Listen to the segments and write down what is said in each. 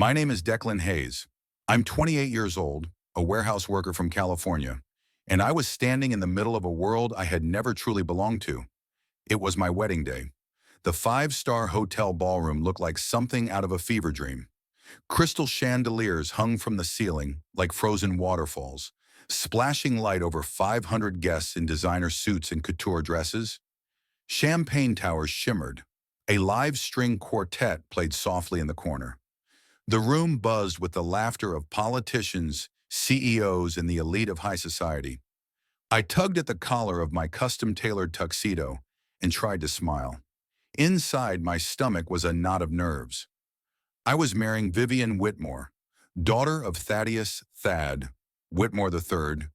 My name is Declan Hayes. I'm 28 years old, a warehouse worker from California, and I was standing in the middle of a world I had never truly belonged to. It was my wedding day. The five-star hotel ballroom looked like something out of a fever dream. Crystal chandeliers hung from the ceiling like frozen waterfalls, splashing light over 500 guests in designer suits and couture dresses. Champagne towers shimmered. A live string quartet played softly in the corner. The room buzzed with the laughter of politicians, CEOs, and the elite of high society. I tugged at the collar of my custom-tailored tuxedo and tried to smile. Inside, my stomach was a knot of nerves. I was marrying Vivian Whitmore, daughter of Thaddeus Thad Whitmore III,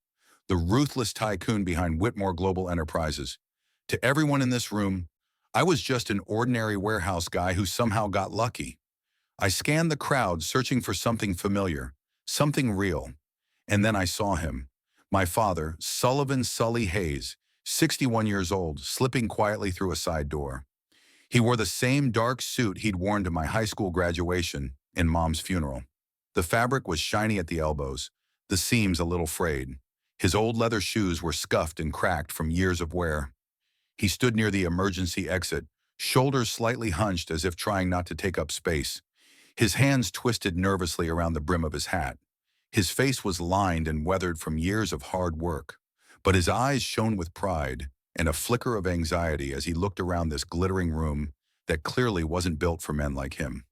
the ruthless tycoon behind Whitmore Global Enterprises. To everyone in this room, I was just an ordinary warehouse guy who somehow got lucky. I scanned the crowd, searching for something familiar, something real. And then I saw him, my father, Sullivan Sully Hayes, 61 years old, slipping quietly through a side door. He wore the same dark suit he'd worn to my high school graduation and Mom's funeral. The fabric was shiny at the elbows, the seams a little frayed. His old leather shoes were scuffed and cracked from years of wear. He stood near the emergency exit, shoulders slightly hunched as if trying not to take up space. His hands twisted nervously around the brim of his hat. His face was lined and weathered from years of hard work, but his eyes shone with pride and a flicker of anxiety as he looked around this glittering room that clearly wasn't built for men like him.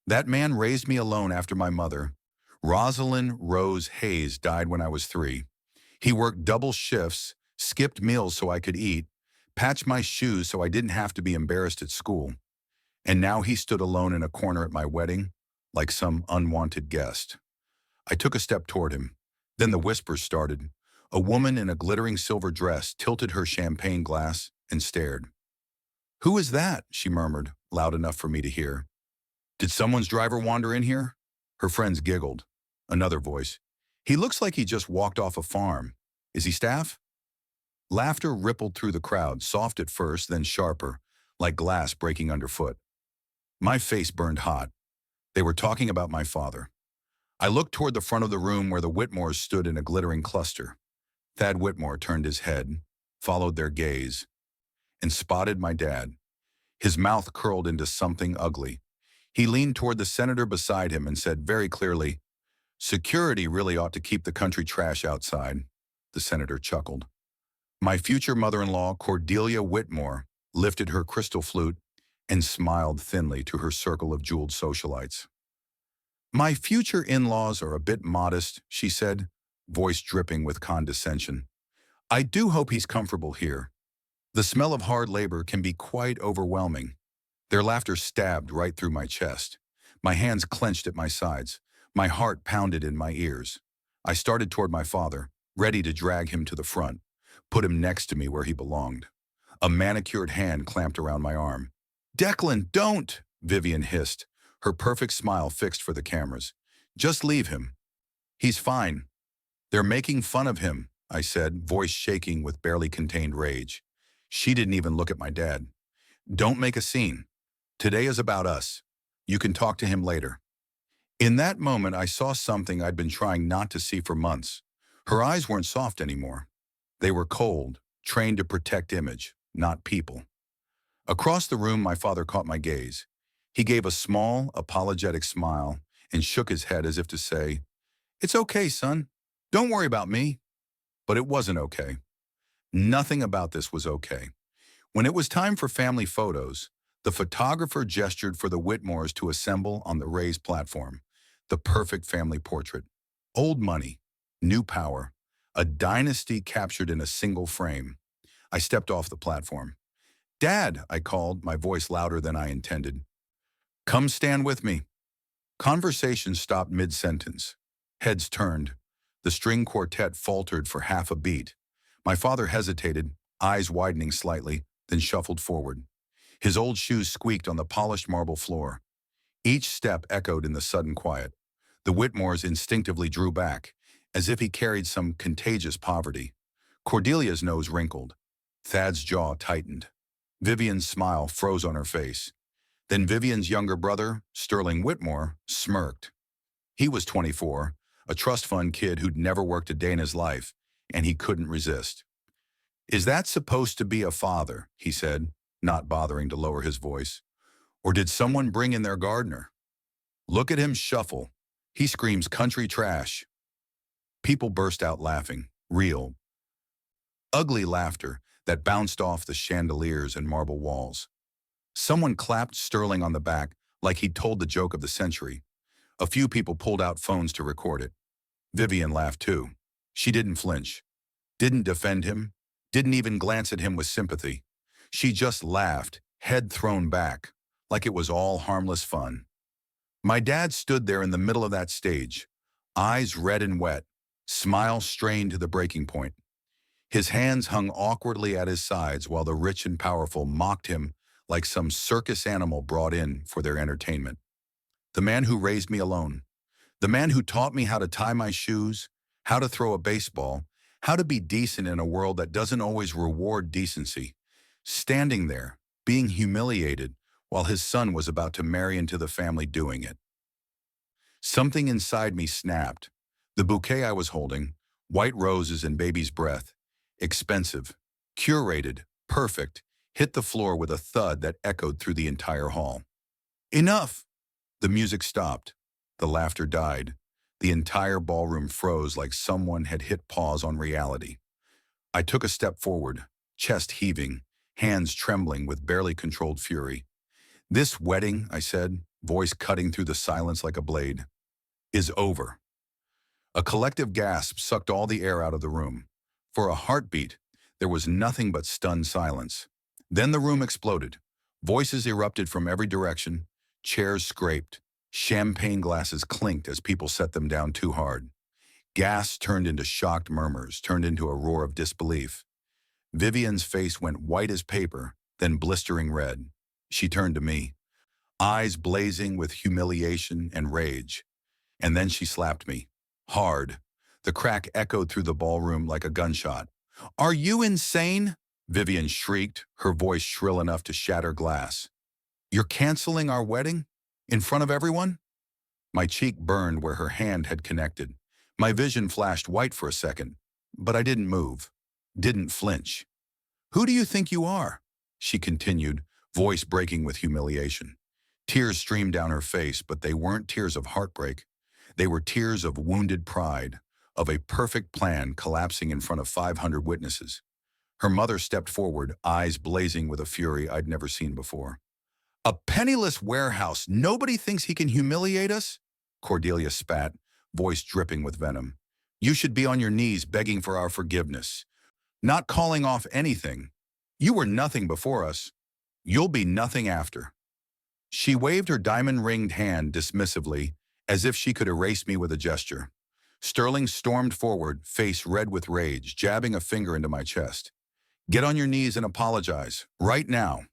That man raised me alone after my mother, Rosalind Rose Hayes, died when I was 3. He worked double shifts, skipped meals so I could eat, patched my shoes so I didn't have to be embarrassed at school. And now he stood alone in a corner at my wedding, like some unwanted guest. I took a step toward him. Then the whispers started. A woman in a glittering silver dress tilted her champagne glass and stared. "Who is that?" she murmured, loud enough for me to hear. "Did someone's driver wander in here?" Her friends giggled. Another voice. "He looks like he just walked off a farm. Is he staff?" Laughter rippled through the crowd, soft at first, then sharper, like glass breaking underfoot. My face burned hot. They were talking about my father. I looked toward the front of the room where the Whitmores stood in a glittering cluster. Thad Whitmore turned his head, followed their gaze, and spotted my dad. His mouth curled into something ugly. He leaned toward the senator beside him and said very clearly, "Security really ought to keep the country trash outside." The senator chuckled. My future mother-in-law, Cordelia Whitmore, lifted her crystal flute and smiled thinly to her circle of jeweled socialites. "My future in-laws are a bit modest," she said, voice dripping with condescension. "I do hope he's comfortable here. The smell of hard labor can be quite overwhelming." Their laughter stabbed right through my chest. My hands clenched at my sides. My heart pounded in my ears. I started toward my father, ready to drag him to the front, put him next to me where he belonged. A manicured hand clamped around my arm. "Declan, don't!" Vivian hissed, her perfect smile fixed for the cameras. "Just leave him. He's fine." "They're making fun of him," I said, voice shaking with barely contained rage. She didn't even look at my dad. "Don't make a scene. Today is about us. You can talk to him later." In that moment, I saw something I'd been trying not to see for months. Her eyes weren't soft anymore. They were cold, trained to protect image, not people. Across the room, my father caught my gaze. He gave a small, apologetic smile and shook his head as if to say, "It's okay, son. Don't worry about me." But it wasn't okay. Nothing about this was okay. When it was time for family photos, the photographer gestured for the Whitmores to assemble on the raised platform. The perfect family portrait. Old money, new power, a dynasty captured in a single frame. I stepped off the platform. "Dad," I called, my voice louder than I intended. "Come stand with me." Conversation stopped mid-sentence. Heads turned. The string quartet faltered for half a beat. My father hesitated, eyes widening slightly, then shuffled forward. His old shoes squeaked on the polished marble floor. Each step echoed in the sudden quiet. The Whitmores instinctively drew back, as if he carried some contagious poverty. Cordelia's nose wrinkled. Thad's jaw tightened. Vivian's smile froze on her face. Then Vivian's younger brother, Sterling Whitmore, smirked. He was 24, a trust fund kid who'd never worked a day in his life, and he couldn't resist. "Is that supposed to be a father?" he said, not bothering to lower his voice. "Or did someone bring in their gardener? Look at him shuffle. He screams country trash." People burst out laughing, real, ugly laughter that bounced off the chandeliers and marble walls. Someone clapped Sterling on the back like he'd told the joke of the century. A few people pulled out phones to record it. Vivian laughed too. She didn't flinch, didn't defend him, didn't even glance at him with sympathy. She just laughed, head thrown back, like it was all harmless fun. My dad stood there in the middle of that stage, eyes red and wet, smile strained to the breaking point. His hands hung awkwardly at his sides while the rich and powerful mocked him like some circus animal brought in for their entertainment. The man who raised me alone, the man who taught me how to tie my shoes, how to throw a baseball, how to be decent in a world that doesn't always reward decency, standing there, being humiliated while his son was about to marry into the family doing it. Something inside me snapped. The bouquet I was holding, white roses and baby's breath, expensive, curated, perfect, hit the floor with a thud that echoed through the entire hall. "Enough!" The music stopped. The laughter died. The entire ballroom froze like someone had hit pause on reality. I took a step forward, chest heaving, hands trembling with barely controlled fury. "This wedding," I said, voice cutting through the silence like a blade, "is over." A collective gasp sucked all the air out of the room. For a heartbeat, there was nothing but stunned silence. Then the room exploded. Voices erupted from every direction. Chairs scraped. Champagne glasses clinked as people set them down too hard. Gasps turned into shocked murmurs, turned into a roar of disbelief. Vivian's face went white as paper, then blistering red. She turned to me, eyes blazing with humiliation and rage. And then she slapped me. Hard. The crack echoed through the ballroom like a gunshot. "Are you insane?" Vivian shrieked, her voice shrill enough to shatter glass. "You're canceling our wedding? In front of everyone?" My cheek burned where her hand had connected. My vision flashed white for a second, but I didn't move, didn't flinch. "Who do you think you are?" she continued, voice breaking with humiliation. Tears streamed down her face, but they weren't tears of heartbreak. They were tears of wounded pride, of a perfect plan collapsing in front of 500 witnesses. Her mother stepped forward, eyes blazing with a fury I'd never seen before. "A penniless warehouse. Nobody thinks he can humiliate us?" Cordelia spat, voice dripping with venom. "You should be on your knees begging for our forgiveness, not calling off anything. You were nothing before us. You'll be nothing after." She waved her diamond-ringed hand dismissively, as if she could erase me with a gesture. Sterling stormed forward, face red with rage, jabbing a finger into my chest. "Get on your knees and apologize, right now."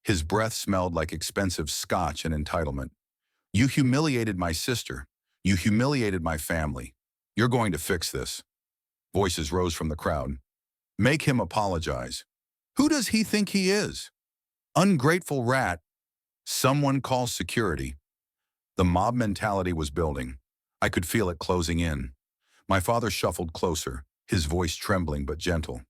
His breath smelled like expensive scotch and entitlement. "You humiliated my sister. You humiliated my family. You're going to fix this." Voices rose from the crowd. "Make him apologize. Who does he think he is? Ungrateful rat. Someone call security." The mob mentality was building. I could feel it closing in. My father shuffled closer, his voice trembling but gentle.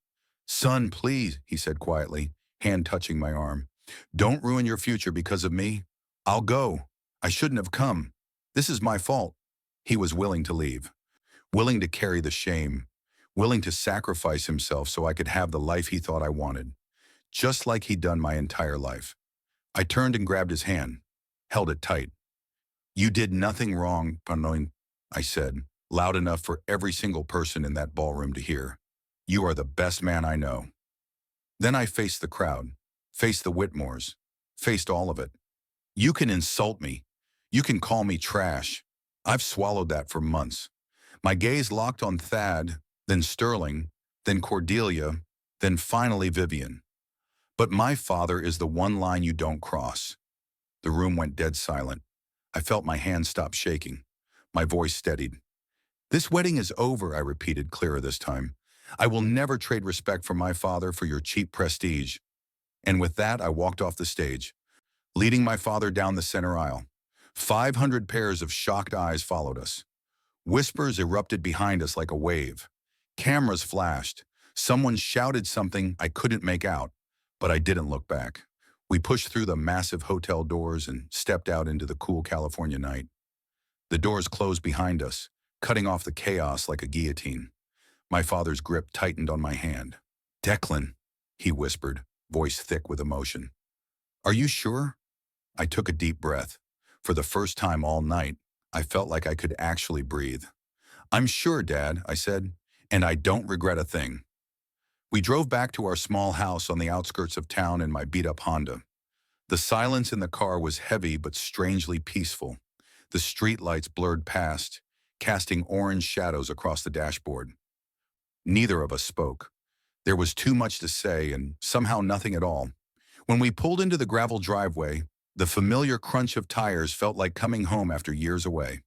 "Son, please," he said quietly, hand touching my arm. "Don't ruin your future because of me. I'll go. I shouldn't have come. This is my fault." He was willing to leave, willing to carry the shame, willing to sacrifice himself so I could have the life he thought I wanted, just like he'd done my entire life. I turned and grabbed his hand, held it tight. "You did nothing wrong, Panoin," I said, loud enough for every single person in that ballroom to hear. "You are the best man I know." Then I faced the crowd, faced the Whitmores, faced all of it. "You can insult me. You can call me trash. I've swallowed that for months." My gaze locked on Thad, then Sterling, then Cordelia, then finally Vivian. "But my father is the one line you don't cross." The room went dead silent. I felt my hands stop shaking. My voice steadied. "This wedding is over," I repeated, clearer this time. "I will never trade respect for my father for your cheap prestige." And with that, I walked off the stage, leading my father down the center aisle. 500 pairs of shocked eyes followed us. Whispers erupted behind us like a wave. Cameras flashed. Someone shouted something I couldn't make out, but I didn't look back. We pushed through the massive hotel doors and stepped out into the cool California night. The doors closed behind us, cutting off the chaos like a guillotine. My father's grip tightened on my hand. "Declan," he whispered, voice thick with emotion. "Are you sure?" I took a deep breath. For the first time all night, I felt like I could actually breathe. "I'm sure, Dad," I said, "and I don't regret a thing." We drove back to our small house on the outskirts of town in my beat-up Honda. The silence in the car was heavy but strangely peaceful. The streetlights blurred past, casting orange shadows across the dashboard. Neither of us spoke. There was too much to say and somehow nothing at all. When we pulled into the gravel driveway, the familiar crunch of tires felt like coming home after years away.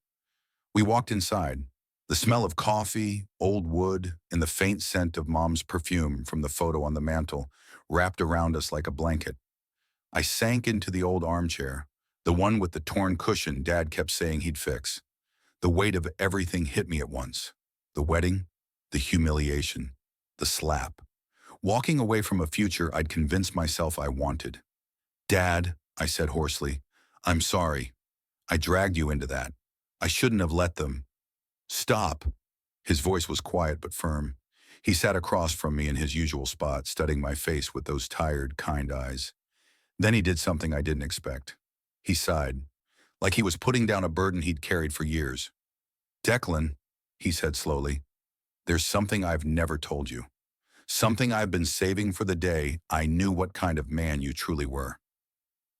We walked inside. The smell of coffee, old wood, and the faint scent of Mom's perfume from the photo on the mantel wrapped around us like a blanket. I sank into the old armchair, the one with the torn cushion Dad kept saying he'd fix. The weight of everything hit me at once. The wedding, the humiliation, the slap. Walking away from a future I'd convinced myself I wanted. "Dad," I said hoarsely, "I'm sorry. I dragged you into that. I shouldn't have let them." "Stop." His voice was quiet but firm. He sat across from me in his usual spot, studying my face with those tired, kind eyes. Then he did something I didn't expect. He sighed, like he was putting down a burden he'd carried for years. "Declan," he said slowly, "there's something I've never told you. Something I've been saving for the day I knew what kind of man you truly were."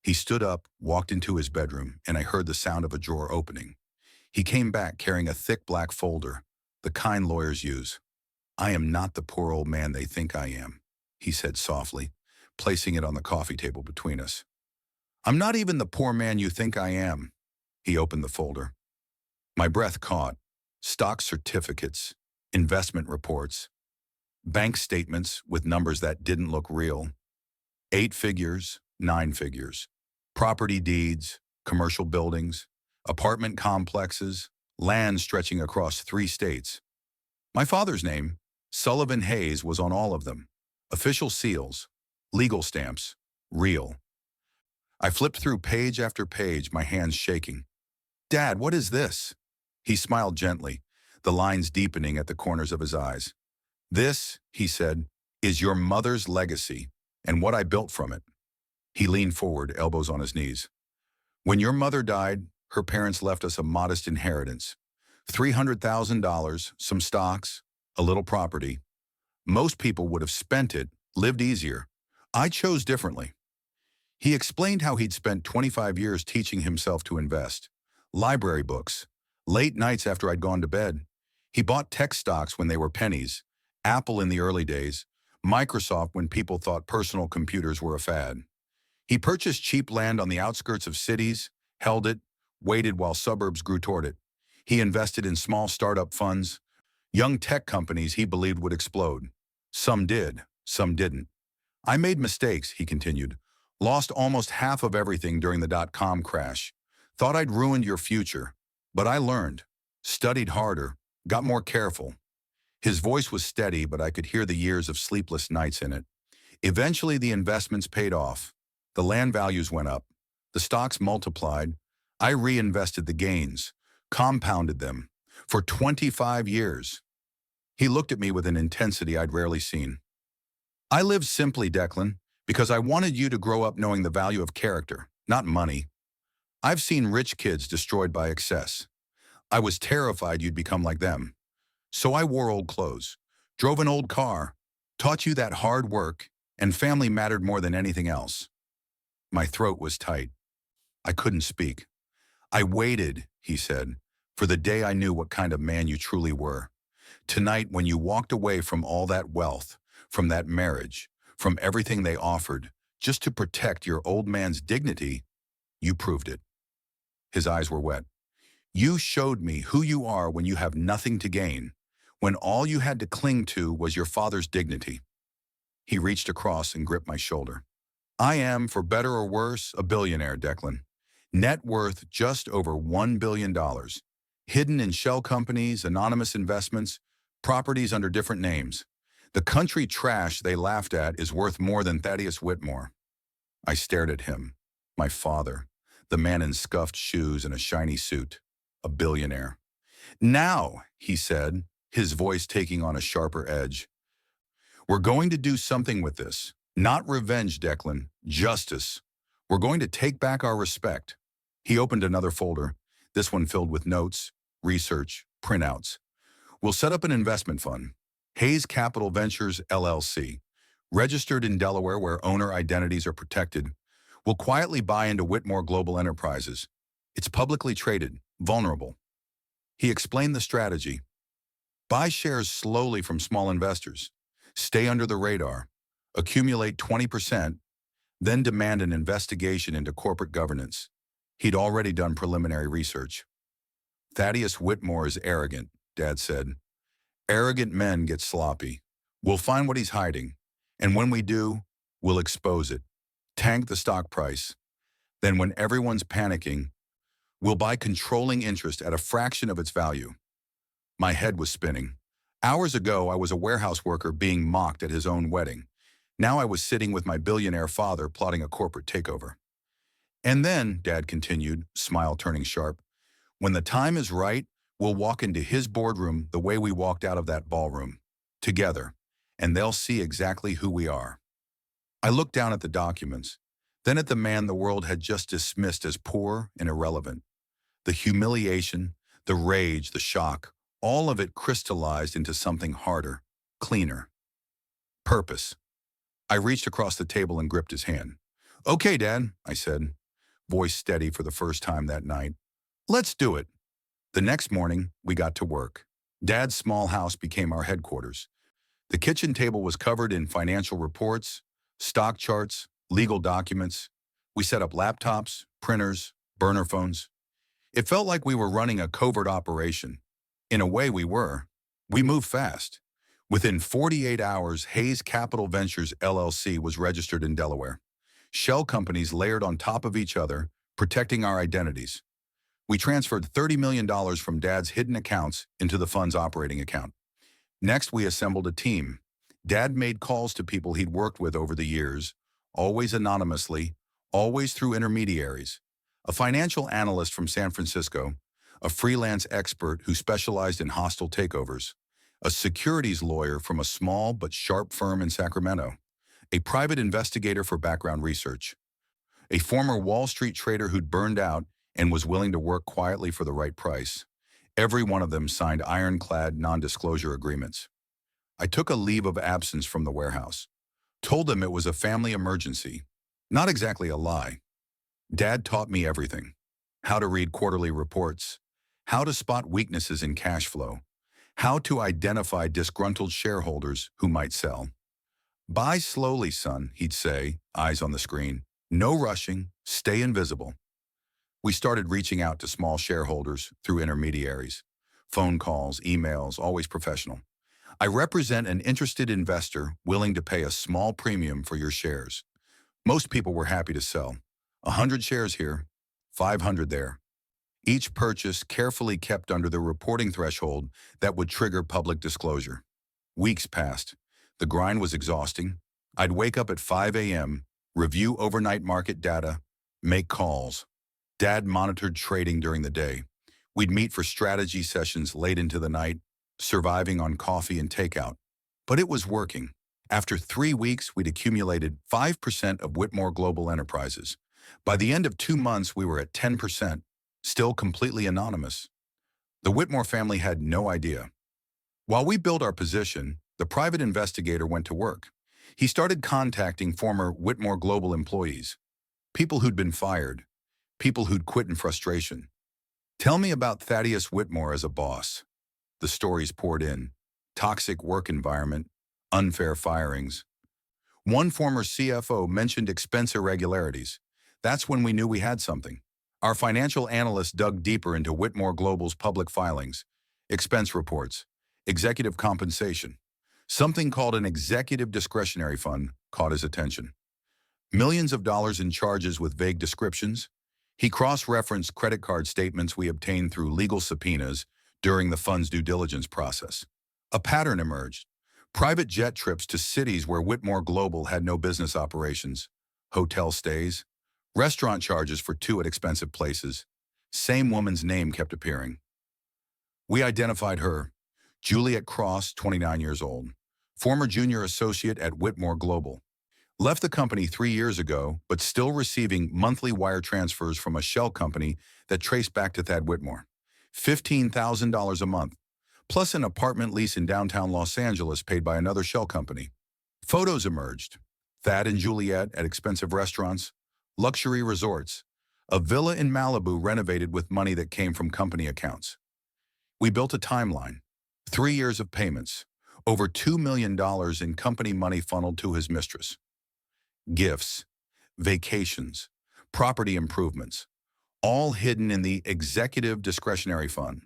He stood up, walked into his bedroom, and I heard the sound of a drawer opening. He came back carrying a thick black folder, the kind lawyers use. "I am not the poor old man they think I am," he said softly, placing it on the coffee table between us. "I'm not even the poor man you think I am." He opened the folder. My breath caught. Stock certificates, investment reports, bank statements with numbers that didn't look real. 8 figures, 9 figures. Property deeds, commercial buildings, apartment complexes, land stretching across 3 states. My father's name, Sullivan Hayes, was on all of them. Official seals, legal stamps, real. I flipped through page after page, my hands shaking. "Dad, what is this?" He smiled gently, the lines deepening at the corners of his eyes. "This," he said, "is your mother's legacy and what I built from it." He leaned forward, elbows on his knees. "When your mother died, her parents left us a modest inheritance. $300,000, some stocks, a little property. Most people would have spent it, lived easier. I chose differently." He explained how he'd spent 25 years teaching himself to invest. Library books, late nights after I'd gone to bed. He bought tech stocks when they were pennies, Apple in the early days, Microsoft when people thought personal computers were a fad. He purchased cheap land on the outskirts of cities, held it, waited while suburbs grew toward it. He invested in small startup funds, young tech companies he believed would explode. Some did, some didn't. "I made mistakes," he continued. "Lost almost half of everything during the dot-com crash. Thought I'd ruined your future. But I learned, studied harder, got more careful." His voice was steady, but I could hear the years of sleepless nights in it. Eventually, the investments paid off. The land values went up. The stocks multiplied. I reinvested the gains, compounded them, for 25 years. He looked at me with an intensity I'd rarely seen. "I lived simply, Declan, because I wanted you to grow up knowing the value of character, not money. I've seen rich kids destroyed by excess. I was terrified you'd become like them. So I wore old clothes, drove an old car, taught you that hard work and family mattered more than anything else." My throat was tight. I couldn't speak. "I waited," he said, "for the day I knew what kind of man you truly were. Tonight, when you walked away from all that wealth, from that marriage, from everything they offered, just to protect your old man's dignity, you proved it." His eyes were wet. "You showed me who you are when you have nothing to gain, when all you had to cling to was your father's dignity." He reached across and gripped my shoulder. I am, for better or worse, a billionaire, Declan. Net worth just over $1 billion. Hidden in shell companies, anonymous investments, properties under different names. The country trash they laughed at is worth more than Thaddeus Whitmore. I stared at him. My father, the man in scuffed shoes and a shiny suit. A billionaire. Now, he said, his voice taking on a sharper edge, we're going to do something with this. Not revenge, Declan. Justice. We're going to take back our respect. He opened another folder, this one filled with notes, research, printouts. We'll set up an investment fund. Hayes Capital Ventures, LLC. Registered in Delaware where owner identities are protected. We'll quietly buy into Whitmore Global Enterprises. It's publicly traded, vulnerable. He explained the strategy. Buy shares slowly from small investors. Stay under the radar. Accumulate 20%, then demand an investigation into corporate governance. He'd already done preliminary research. Thaddeus Whitmore is arrogant, Dad said. Arrogant men get sloppy. We'll find what he's hiding, and when we do, we'll expose it. Tank the stock price. Then when everyone's panicking, we'll buy controlling interest at a fraction of its value. My head was spinning. Hours ago, I was a warehouse worker being mocked at his own wedding. Now I was sitting with my billionaire father plotting a corporate takeover. And then, Dad continued, smile turning sharp, when the time is right, we'll walk into his boardroom the way we walked out of that ballroom, together, and they'll see exactly who we are. I looked down at the documents, then at the man the world had just dismissed as poor and irrelevant. The humiliation, the rage, the shock, all of it crystallized into something harder, cleaner. Purpose. I reached across the table and gripped his hand. Okay, Dad, I said, voice steady for the first time that night. Let's do it. The next morning, we got to work. Dad's small house became our headquarters. The kitchen table was covered in financial reports, stock charts, legal documents. We set up laptops, printers, burner phones. It felt like we were running a covert operation. In a way, we were. We moved fast. Within 48 hours, Hayes Capital Ventures, LLC was registered in Delaware. Shell companies layered on top of each other, protecting our identities. We transferred $30 million from Dad's hidden accounts into the fund's operating account. Next, we assembled a team. Dad made calls to people he'd worked with over the years, always anonymously, always through intermediaries. A financial analyst from San Francisco, a freelance expert who specialized in hostile takeovers, a securities lawyer from a small but sharp firm in Sacramento, a private investigator for background research, a former Wall Street trader who'd burned out and was willing to work quietly for the right price. Every one of them signed ironclad non-disclosure agreements. I took a leave of absence from the warehouse, told them it was a family emergency, not exactly a lie. Dad taught me everything: how to read quarterly reports, how to spot weaknesses in cash flow, how to identify disgruntled shareholders who might sell. Buy slowly, son, he'd say, eyes on the screen. No rushing, stay invisible. We started reaching out to small shareholders through intermediaries. Phone calls, emails, always professional. I represent an interested investor willing to pay a small premium for your shares. Most people were happy to sell. 100 shares here, 500 there. Each purchase carefully kept under the reporting threshold that would trigger public disclosure. Weeks passed. The grind was exhausting. I'd wake up at 5 a.m., review overnight market data, make calls. Dad monitored trading during the day. We'd meet for strategy sessions late into the night, surviving on coffee and takeout. But it was working. After 3 weeks, we'd accumulated 5% of Whitmore Global Enterprises. By the end of 2 months, we were at 10%, still completely anonymous. The Whitmore family had no idea. While we built our position, the private investigator went to work. He started contacting former Whitmore Global employees, people who'd been fired, people who'd quit in frustration. Tell me about Thaddeus Whitmore as a boss. The stories poured in. Toxic work environment, unfair firings. One former CFO mentioned expense irregularities. That's when we knew we had something. Our financial analyst dug deeper into Whitmore Global's public filings, expense reports, executive compensation. Something called an executive discretionary fund caught his attention. Millions of dollars in charges with vague descriptions. He cross-referenced credit card statements we obtained through legal subpoenas during the fund's due diligence process. A pattern emerged. Private jet trips to cities where Whitmore Global had no business operations, hotel stays, restaurant charges for two at expensive places. Same woman's name kept appearing. We identified her, Juliet Cross, 29 years old, former junior associate at Whitmore Global. Left the company 3 years ago, but still receiving monthly wire transfers from a shell company that traced back to Thad Whitmore. $15,000 a month, plus an apartment lease in downtown Los Angeles paid by another shell company. Photos emerged. Thad and Juliet at expensive restaurants, luxury resorts, a villa in Malibu renovated with money that came from company accounts. We built a timeline. 3 years of payments, over $2 million in company money funneled to his mistress. Gifts, vacations, property improvements, all hidden in the executive discretionary fund.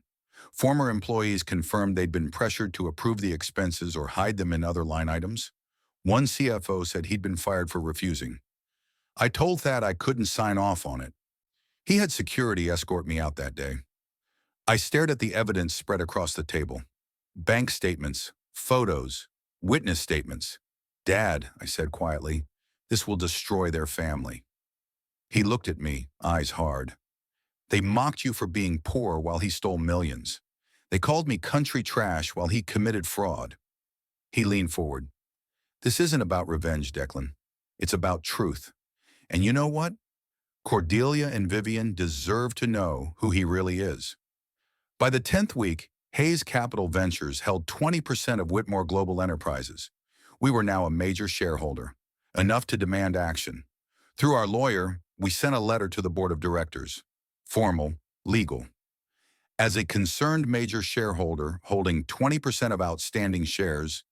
Former employees confirmed they'd been pressured to approve the expenses or hide them in other line items. One CFO said he'd been fired for refusing. I told Thad I couldn't sign off on it. He had security escort me out that day. I stared at the evidence spread across the table. Bank statements, photos, witness statements. Dad, I said quietly, this will destroy their family. He looked at me, eyes hard. They mocked you for being poor while he stole millions. They called me country trash while he committed fraud. He leaned forward. This isn't about revenge, Declan. It's about truth. And you know what? Cordelia and Vivian deserve to know who he really is. By the 10th week, Hayes Capital Ventures held 20% of Whitmore Global Enterprises. We were now a major shareholder, enough to demand action. Through our lawyer, we sent a letter to the board of directors. Formal, legal. As a concerned major shareholder holding 20% of outstanding shares,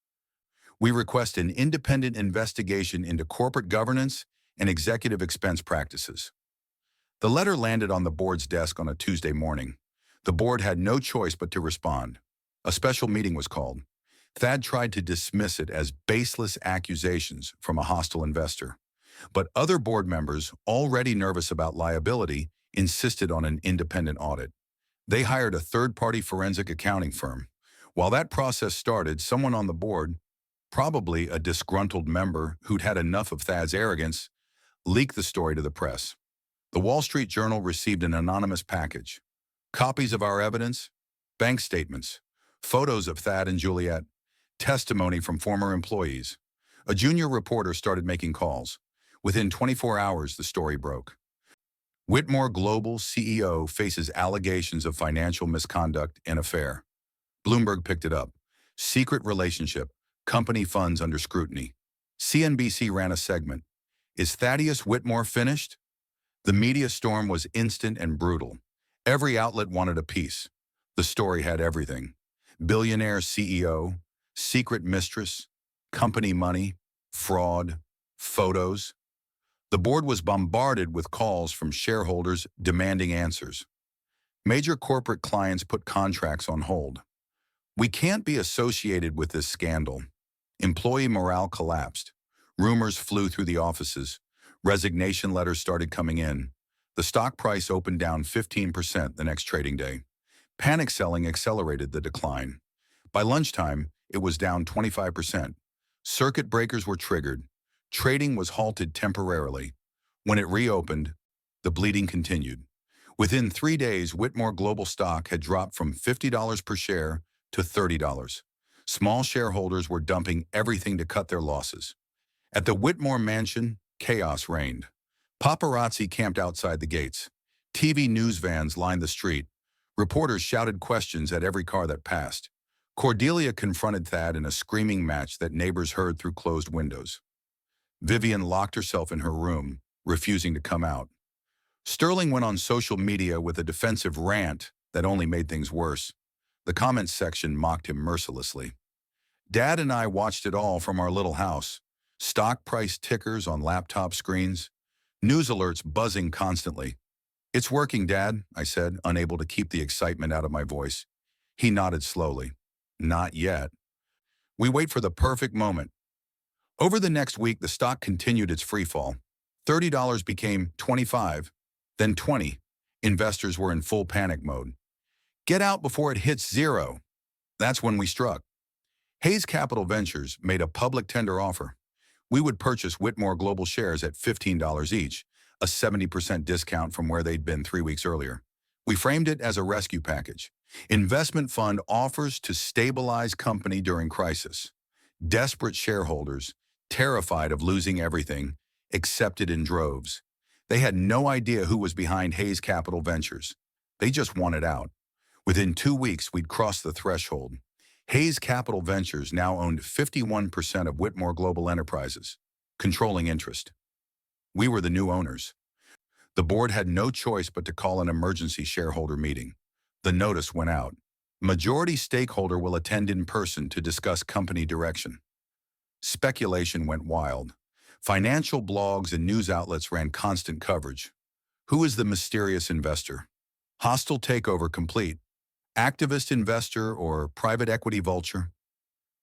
we request an independent investigation into corporate governance and executive expense practices. The letter landed on the board's desk on a Tuesday morning. The board had no choice but to respond. A special meeting was called. Thad tried to dismiss it as baseless accusations from a hostile investor. But other board members, already nervous about liability, insisted on an independent audit. They hired a third-party forensic accounting firm. While that process started, someone on the board, probably a disgruntled member who'd had enough of Thad's arrogance, leaked the story to the press. The Wall Street Journal received an anonymous package. Copies of our evidence, bank statements, photos of Thad and Juliet, testimony from former employees. A junior reporter started making calls. Within 24 hours, the story broke. Whitmore Global CEO faces allegations of financial misconduct and affair. Bloomberg picked it up. Secret relationship, company funds under scrutiny. CNBC ran a segment. Is Thaddeus Whitmore finished? The media storm was instant and brutal. Every outlet wanted a piece. The story had everything. Billionaire CEO, secret mistress, company money, fraud, photos. The board was bombarded with calls from shareholders demanding answers. Major corporate clients put contracts on hold. We can't be associated with this scandal. Employee morale collapsed. Rumors flew through the offices. Resignation letters started coming in. The stock price opened down 15% the next trading day. Panic selling accelerated the decline. By lunchtime, it was down 25%. Circuit breakers were triggered. Trading was halted temporarily. When it reopened, the bleeding continued. Within 3 days, Whitmore Global stock had dropped from $50 per share to $30. Small shareholders were dumping everything to cut their losses. At the Whitmore mansion, chaos reigned. Paparazzi camped outside the gates. TV news vans lined the street. Reporters shouted questions at every car that passed. Cordelia confronted Thad in a screaming match that neighbors heard through closed windows. Vivian locked herself in her room, refusing to come out. Sterling went on social media with a defensive rant that only made things worse. The comments section mocked him mercilessly. Dad and I watched it all from our little house. Stock price tickers on laptop screens. News alerts buzzing constantly. It's working, Dad, I said, unable to keep the excitement out of my voice. He nodded slowly. Not yet. We wait for the perfect moment. Over the next week, the stock continued its freefall. $30 became 25, then 20. Investors were in full panic mode. Get out before it hits zero. That's when we struck. Hayes Capital Ventures made a public tender offer. We would purchase Whitmore Global shares at $15 each, a 70% discount from where they'd been 3 weeks earlier. We framed it as a rescue package. Investment fund offers to stabilize company during crisis. Desperate shareholders, terrified of losing everything, accepted in droves. They had no idea who was behind Hayes Capital Ventures. They just wanted out. Within 2 weeks, we'd crossed the threshold. Hayes Capital Ventures now owned 51% of Whitmore Global Enterprises, controlling interest. We were the new owners. The board had no choice but to call an emergency shareholder meeting. The notice went out. Majority stakeholder will attend in person to discuss company direction. Speculation went wild. Financial blogs and news outlets ran constant coverage. Who is the mysterious investor? Hostile takeover complete. Activist investor or private equity vulture?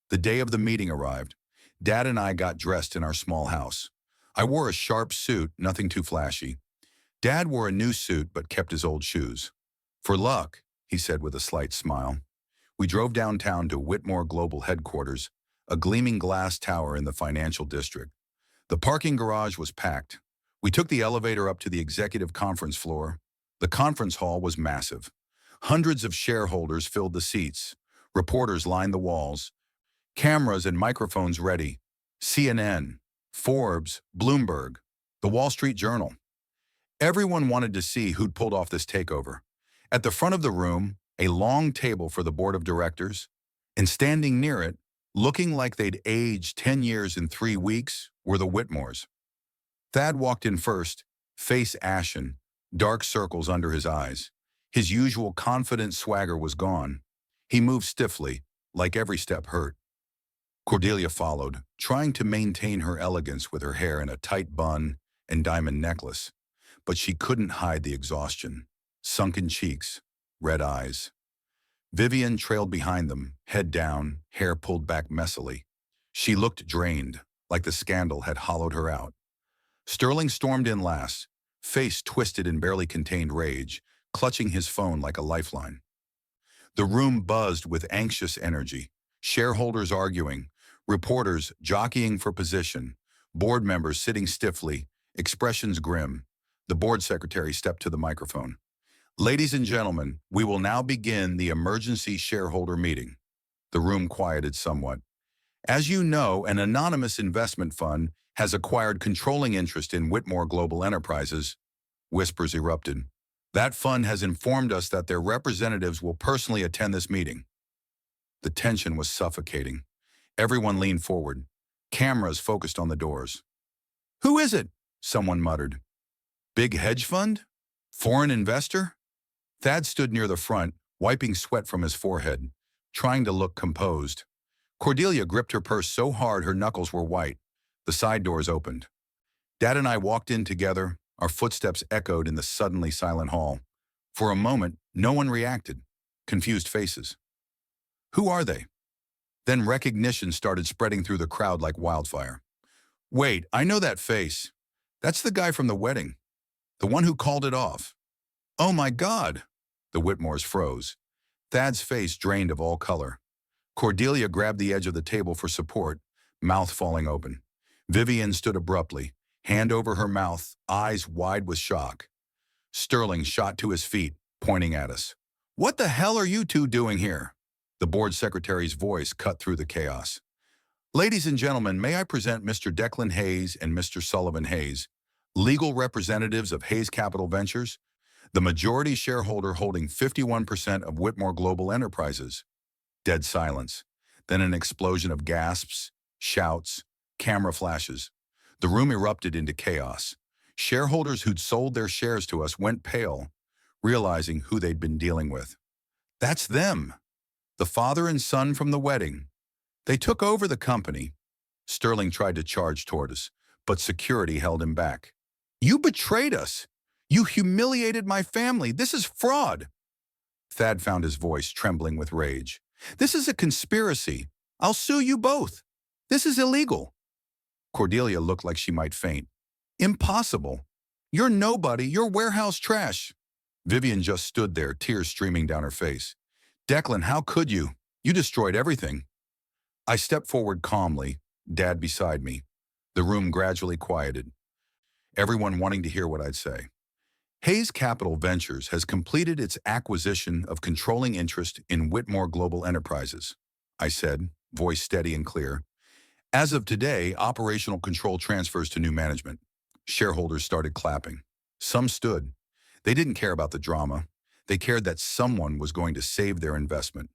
The day of the meeting arrived. Dad and I got dressed in our small house. I wore a sharp suit, nothing too flashy. Dad wore a new suit but kept his old shoes. For luck, he said with a slight smile. We drove downtown to Whitmore Global headquarters, a gleaming glass tower in the financial district. The parking garage was packed. We took the elevator up to the executive conference floor. The conference hall was massive. Hundreds of shareholders filled the seats. Reporters lined the walls. Cameras and microphones ready. CNN, Forbes, Bloomberg, the Wall Street Journal. Everyone wanted to see who'd pulled off this takeover. At the front of the room, a long table for the board of directors, and standing near it, looking like they'd aged 10 years in 3 weeks, were the Whitmores. Thad walked in first, face ashen, dark circles under his eyes. His usual confident swagger was gone. He moved stiffly, like every step hurt. Cordelia followed, trying to maintain her elegance with her hair in a tight bun and diamond necklace. But she couldn't hide the exhaustion. Sunken cheeks, red eyes. Vivian trailed behind them, head down, hair pulled back messily. She looked drained, like the scandal had hollowed her out. Sterling stormed in last, face twisted in barely contained rage, clutching his phone like a lifeline. The room buzzed with anxious energy, shareholders arguing, reporters jockeying for position, board members sitting stiffly, expressions grim. The board secretary stepped to the microphone. Ladies and gentlemen, we will now begin the emergency shareholder meeting. The room quieted somewhat. As you know, an anonymous investment fund has acquired controlling interest in Whitmore Global Enterprises. Whispers erupted. That fund has informed us that their representatives will personally attend this meeting. The tension was suffocating. Everyone leaned forward. Cameras focused on the doors. Who is it? Someone muttered. Big hedge fund? Foreign investor? Thad stood near the front, wiping sweat from his forehead, trying to look composed. Cordelia gripped her purse so hard her knuckles were white. The side doors opened. Dad and I walked in together. Our footsteps echoed in the suddenly silent hall. For a moment, no one reacted. Confused faces. Who are they? Then recognition started spreading through the crowd like wildfire. Wait, I know that face. That's the guy from the wedding. The one who called it off. Oh my God! The Whitmores froze. Thad's face drained of all color. Cordelia grabbed the edge of the table for support, mouth falling open. Vivian stood abruptly, hand over her mouth, eyes wide with shock. Sterling shot to his feet, pointing at us. What the hell are you two doing here? The board secretary's voice cut through the chaos. Ladies and gentlemen, may I present Mr. Declan Hayes and Mr. Sullivan Hayes, legal representatives of Hayes Capital Ventures, the majority shareholder holding 51% of Whitmore Global Enterprises. Dead silence, then an explosion of gasps, shouts, camera flashes. The room erupted into chaos. Shareholders who'd sold their shares to us went pale, realizing who they'd been dealing with. That's them, the father and son from the wedding. They took over the company. Sterling tried to charge toward us, but security held him back. You betrayed us. You humiliated my family. This is fraud. Thad found his voice trembling with rage. This is a conspiracy. I'll sue you both. This is illegal. Cordelia looked like she might faint. Impossible. You're nobody. You're warehouse trash. Vivian just stood there, tears streaming down her face. Declan, how could you? You destroyed everything. I stepped forward calmly, Dad beside me. The room gradually quieted, everyone wanting to hear what I'd say. Hayes Capital Ventures has completed its acquisition of controlling interest in Whitmore Global Enterprises, I said, voice steady and clear. As of today, operational control transfers to new management. Shareholders started clapping. Some stood. They didn't care about the drama. They cared that someone was going to save their investment.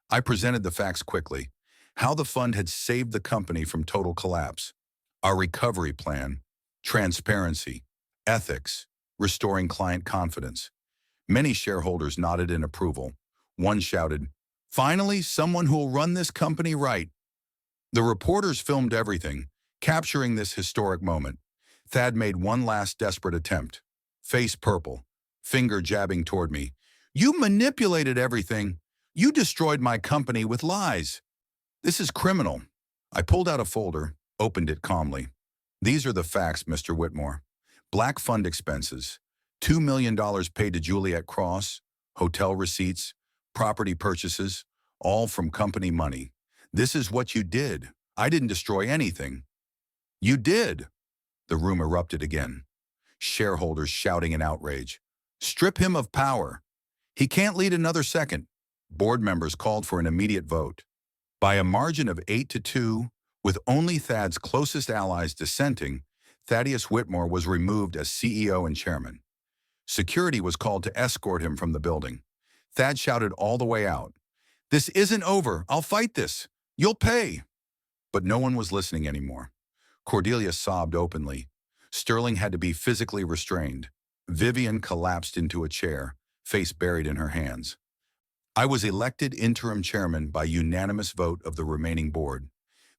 I presented the facts quickly. How the fund had saved the company from total collapse. Our recovery plan, transparency, ethics, restoring client confidence. Many shareholders nodded in approval. One shouted, "Finally, someone who'll run this company right." The reporters filmed everything, capturing this historic moment. Thad made one last desperate attempt. Face purple, finger jabbing toward me. "You manipulated everything. You destroyed my company with lies. This is criminal." I pulled out a folder, opened it calmly. "These are the facts, Mr. Whitmore. Black fund expenses, $2 million paid to Juliet Cross, hotel receipts, property purchases, all from company money. This is what you did. I didn't destroy anything." "You did." The room erupted again. Shareholders shouting in outrage. "Strip him of power. He can't lead another second." Board members called for an immediate vote. By a margin of 8-2, with only Thad's closest allies dissenting, Thaddeus Whitmore was removed as CEO and chairman. Security was called to escort him from the building. Thad shouted all the way out, "This isn't over. I'll fight this. You'll pay." But no one was listening anymore. Cordelia sobbed openly. Sterling had to be physically restrained. Vivian collapsed into a chair, face buried in her hands. I was elected interim chairman by unanimous vote of the remaining board.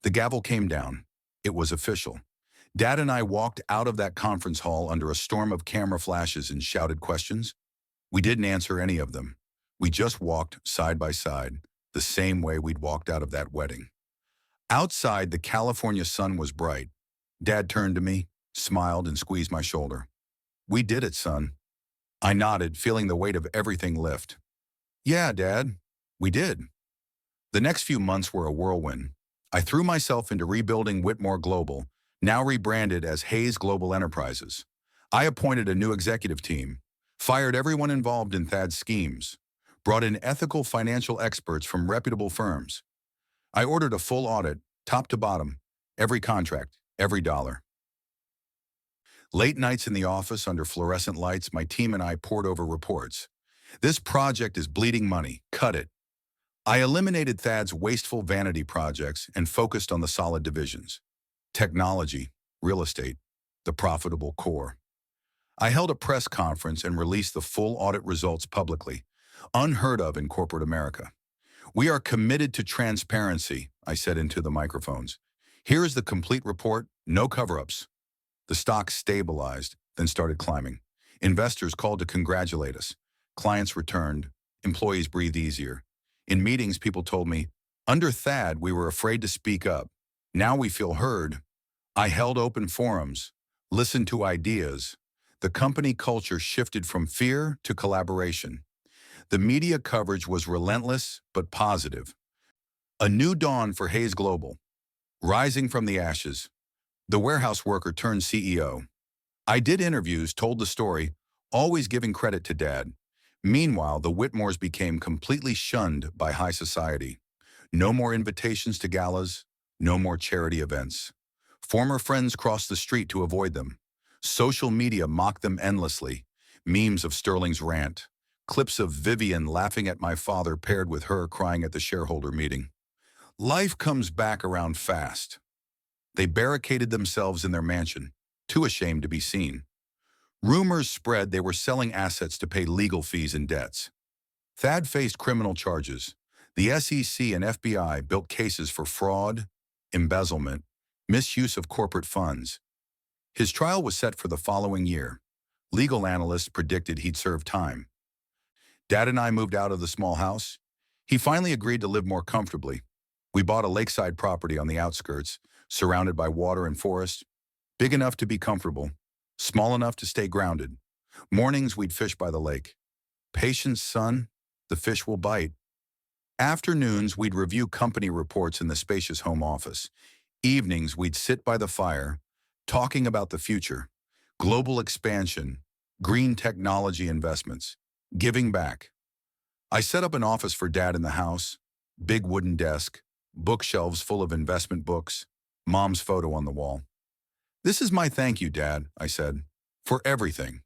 The gavel came down. It was official. Dad and I walked out of that conference hall under a storm of camera flashes and shouted questions. We didn't answer any of them. We just walked side by side, the same way we'd walked out of that wedding. Outside, the California sun was bright. Dad turned to me, smiled, and squeezed my shoulder. "We did it, son." I nodded, feeling the weight of everything lift. "Yeah, Dad, we did." The next few months were a whirlwind. I threw myself into rebuilding Whitmore Global, now rebranded as Hayes Global Enterprises. I appointed a new executive team, fired everyone involved in Thad's schemes, brought in ethical financial experts from reputable firms. I ordered a full audit, top to bottom, every contract, every dollar. Late nights in the office under fluorescent lights, my team and I pored over reports. "This project is bleeding money. Cut it." I eliminated Thad's wasteful vanity projects and focused on the solid divisions. Technology, real estate, the profitable core. I held a press conference and released the full audit results publicly, unheard of in corporate America. "We are committed to transparency," I said into the microphones. "Here is the complete report, no cover-ups." The stock stabilized, then started climbing. Investors called to congratulate us. Clients returned. Employees breathed easier. In meetings, people told me, "Under Thad, we were afraid to speak up. Now we feel heard." I held open forums, listened to ideas. The company culture shifted from fear to collaboration. The media coverage was relentless but positive. A new dawn for Hayes Global. Rising from the ashes. The warehouse worker turned CEO. I did interviews, told the story, always giving credit to Dad. Meanwhile, the Whitmores became completely shunned by high society. No more invitations to galas, no more charity events. Former friends crossed the street to avoid them. Social media mocked them endlessly. Memes of Sterling's rant. Clips of Vivian laughing at my father paired with her crying at the shareholder meeting. Life comes back around fast. They barricaded themselves in their mansion, too ashamed to be seen. Rumors spread they were selling assets to pay legal fees and debts. Thad faced criminal charges. The SEC and FBI built cases for fraud, embezzlement, misuse of corporate funds. His trial was set for the following year. Legal analysts predicted he'd serve time. Dad and I moved out of the small house. He finally agreed to live more comfortably. We bought a lakeside property on the outskirts, surrounded by water and forest. Big enough to be comfortable, small enough to stay grounded. Mornings we'd fish by the lake. Patience, son, the fish will bite. Afternoons we'd review company reports in the spacious home office. Evenings we'd sit by the fire, talking about the future, global expansion, green technology investments, giving back. I set up an office for Dad in the house, big wooden desk, bookshelves full of investment books, Mom's photo on the wall. This is my thank you, Dad, I said, for everything.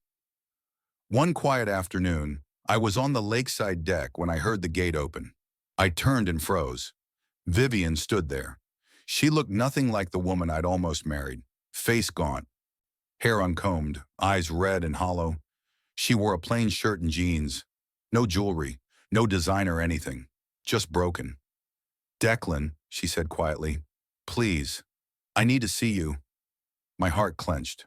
One quiet afternoon, I was on the lakeside deck when I heard the gate open. I turned and froze. Vivian stood there. She looked nothing like the woman I'd almost married, face gaunt, hair uncombed, eyes red and hollow. She wore a plain shirt and jeans, no jewelry, no designer anything, just broken. Declan, she said quietly, please, I need to see you. My heart clenched.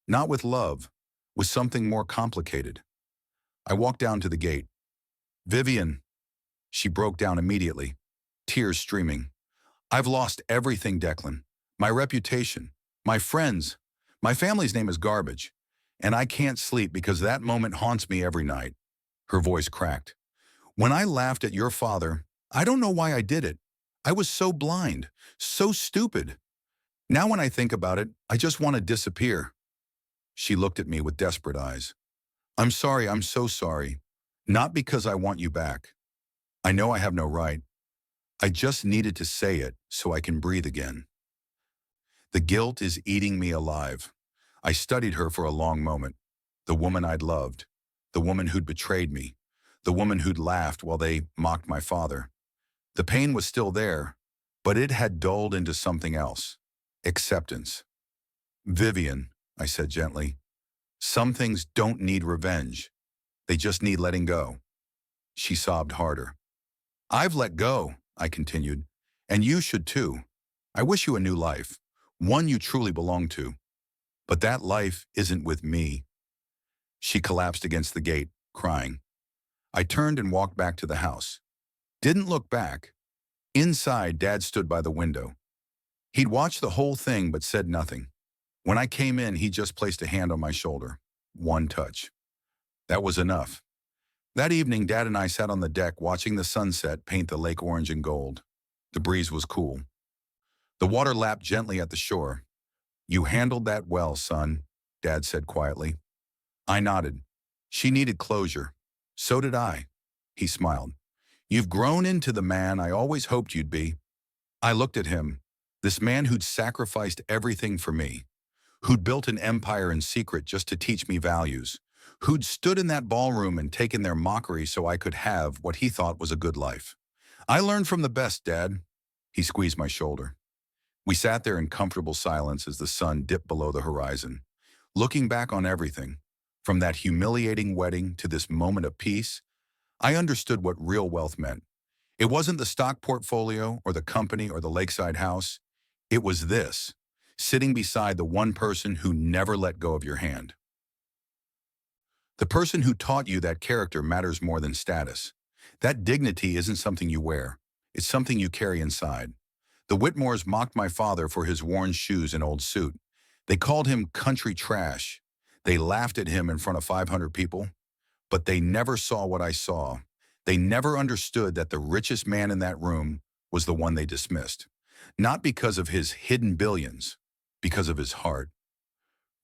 Not with love, with something more complicated. I walked down to the gate. Vivian. She broke down immediately, tears streaming. I've lost everything, Declan. My reputation, my friends. My family's name is garbage, and I can't sleep because that moment haunts me every night. Her voice cracked. When I laughed at your father, I don't know why I did it. I was so blind, so stupid. Now when I think about it, I just want to disappear. She looked at me with desperate eyes. I'm sorry, I'm so sorry. Not because I want you back. I know I have no right. I just needed to say it so I can breathe again. The guilt is eating me alive. I studied her for a long moment. The woman I'd loved. The woman who'd betrayed me. The woman who'd laughed while they mocked my father. The pain was still there, but it had dulled into something else. Acceptance. Vivian, I said gently, some things don't need revenge. They just need letting go. She sobbed harder. I've let go, I continued, and you should too. I wish you a new life, one you truly belong to. But that life isn't with me. She collapsed against the gate, crying. I turned and walked back to the house. Didn't look back. Inside, Dad stood by the window. He'd watched the whole thing but said nothing. When I came in, he just placed a hand on my shoulder. One touch. That was enough. That evening, Dad and I sat on the deck watching the sunset paint the lake orange and gold. The breeze was cool. The water lapped gently at the shore. You handled that well, son, Dad said quietly. I nodded. She needed closure. So did I. He smiled. You've grown into the man I always hoped you'd be. I looked at him, this man who'd sacrificed everything for me, who'd built an empire in secret just to teach me values, who'd stood in that ballroom and taken their mockery so I could have what he thought was a good life. I learned from the best, Dad. He squeezed my shoulder. We sat there in comfortable silence as the sun dipped below the horizon, looking back on everything, from that humiliating wedding to this moment of peace. I understood what real wealth meant. It wasn't the stock portfolio or the company or the lakeside house. It was this, sitting beside the one person who never let go of your hand. The person who taught you that character matters more than status. That dignity isn't something you wear. It's something you carry inside. The Whitmores mocked my father for his worn shoes and old suit. They called him country trash. They laughed at him in front of 500 people. But they never saw what I saw. They never understood that the richest man in that room was the one they dismissed. Not because of his hidden billions, because of his heart.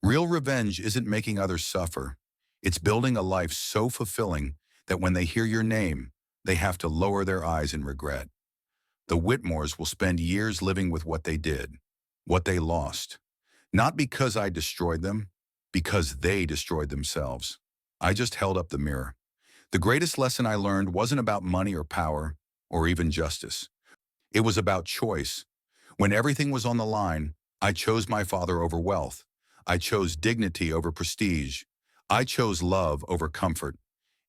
Real revenge isn't making others suffer. It's building a life so fulfilling that when they hear your name, they have to lower their eyes in regret. The Whitmores will spend years living with what they did, what they lost. Not because I destroyed them, because they destroyed themselves. I just held up the mirror. The greatest lesson I learned wasn't about money or power, or even justice. It was about choice. When everything was on the line, I chose my father over wealth. I chose dignity over prestige. I chose love over comfort.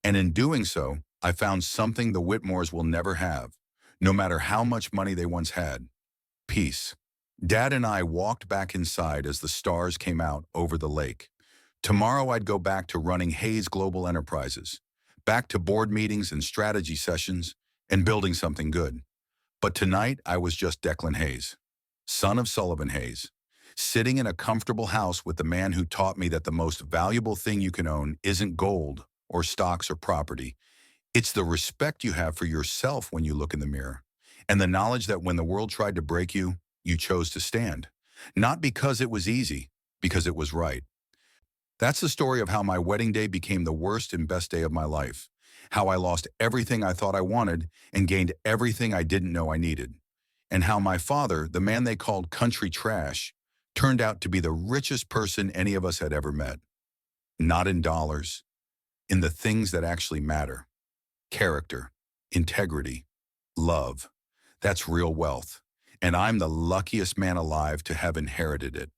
And in doing so, I found something the Whitmores will never have, no matter how much money they once had. Peace. Dad and I walked back inside as the stars came out over the lake. Tomorrow I'd go back to running Hayes Global Enterprises, back to board meetings and strategy sessions, and building something good. But tonight I was just Declan Hayes, son of Sullivan Hayes, Sitting in a comfortable house with the man who taught me that the most valuable thing you can own isn't gold or stocks or property. It's the respect you have for yourself when you look in the mirror, and the knowledge that when the world tried to break you, you chose to stand. Not because it was easy, because it was right. That's the story of how my wedding day became the worst and best day of my life. How I lost everything I thought I wanted and gained everything I didn't know I needed. And how my father, the man they called country trash, turned out to be the richest person any of us had ever met. Not in dollars, in the things that actually matter. Character, integrity, love. That's real wealth. And I'm the luckiest man alive to have inherited it.